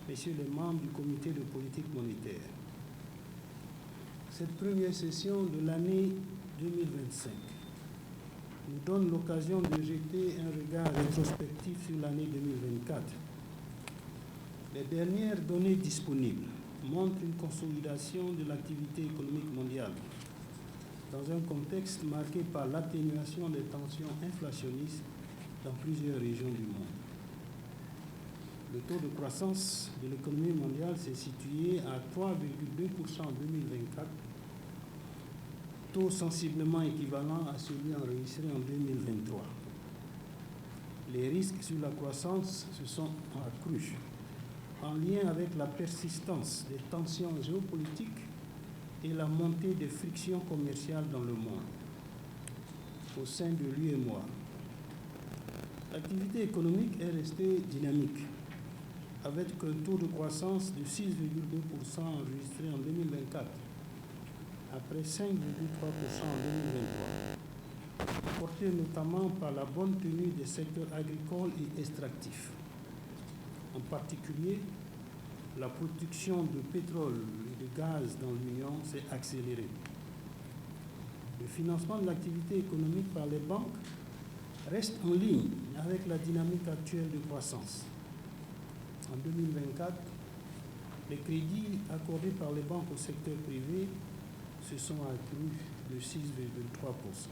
Messieurs les membres du comité de politique monétaire, cette première session de l'année 2025 nous donne l'occasion de jeter un regard rétrospectif sur l'année 2024. Les dernières données disponibles montrent une consolidation de l'activité économique mondiale dans un contexte marqué par l'atténuation des tensions inflationnistes dans plusieurs régions du monde. Le taux de croissance de l'économie mondiale s'est situé à 3,2% en 2024, taux sensiblement équivalent à celui enregistré en 2023. Les risques sur la croissance se sont accrus en lien avec la persistance des tensions géopolitiques et la montée des frictions commerciales dans le monde. Au sein de l'UEMOA, l'activité économique est restée dynamique, avec un taux de croissance de 6,2% enregistré en 2024, après 5,3% en 2023, porté notamment par la bonne tenue des secteurs agricoles et extractifs. En particulier, la production de pétrole et de gaz dans l'Union s'est accélérée. Le financement de l'activité économique par les banques reste en ligne avec la dynamique actuelle de croissance. En 2024, les crédits accordés par les banques au secteur privé se sont accrus de 6,3%.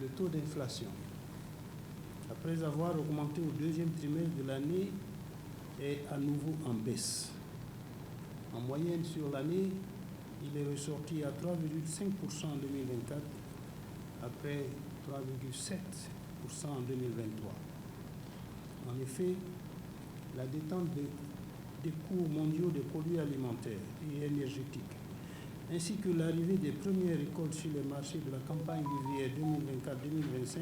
Le taux d'inflation, après avoir augmenté au deuxième trimestre de l'année, est à nouveau en baisse. En moyenne sur l'année, il est ressorti à 3,5% en 2024, après 3,7% en 2023. En effet, la détente des cours mondiaux des produits alimentaires et énergétiques, ainsi que l'arrivée des premières récoltes sur les marchés de la campagne d'hiver 2024-2025,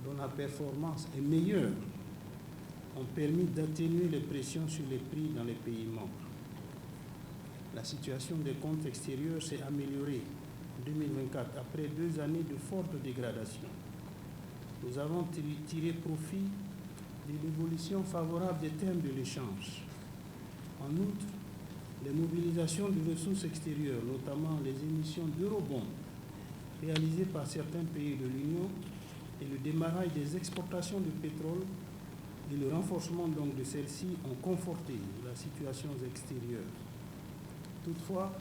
dont la performance est meilleure, ont permis d'atténuer les pressions sur les prix dans les pays membres. La situation des comptes extérieurs s'est améliorée en 2024 après 2 années de forte dégradation. Nous avons tiré profit de l'évolution favorable des termes de l'échange. En outre, les mobilisations de ressources extérieures, notamment les émissions d'eurobonds réalisées par certains pays de l'Union et le démarrage des exportations de pétrole et le renforcement donc de celles-ci ont conforté la situation extérieure. Toutefois,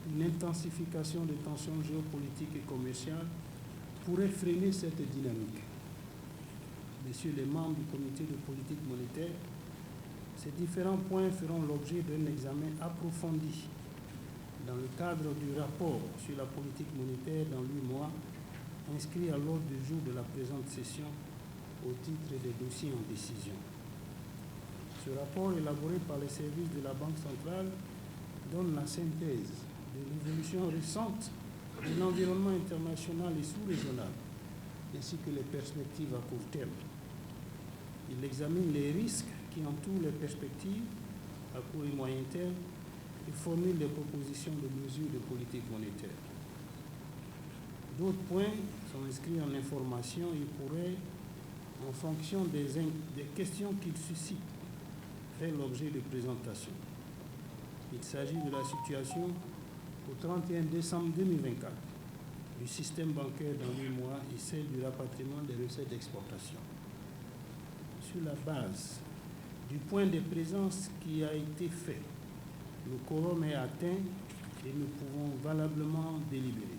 une intensification des tensions géopolitiques et commerciales pourrait freiner cette dynamique. Messieurs les membres du comité de politique monétaire, ces différents points feront l'objet d'un examen approfondi dans le cadre du rapport sur la politique monétaire dans l'UEMOA, inscrit à l'ordre du jour de la présente session au titre des dossiers en décision. Ce rapport, élaboré par les services de la Banque centrale, donne la synthèse de l'évolution récente de l'environnement international et sous-régional, ainsi que les perspectives à court terme. Il examine les risques qui entourent les perspectives à court et moyen terme et formule des propositions de mesures de politique monétaire. D'autres points sont inscrits en information et pourraient, en fonction des questions qu'ils suscitent, faire l'objet de présentation. Il s'agit de la situation au 31 décembre 2024 du système bancaire dans l'UEMOA et celle du rapatriement des recettes d'exportation. Sur la base du point de présence qui a été fait, le quorum est atteint et nous pouvons valablement délibérer.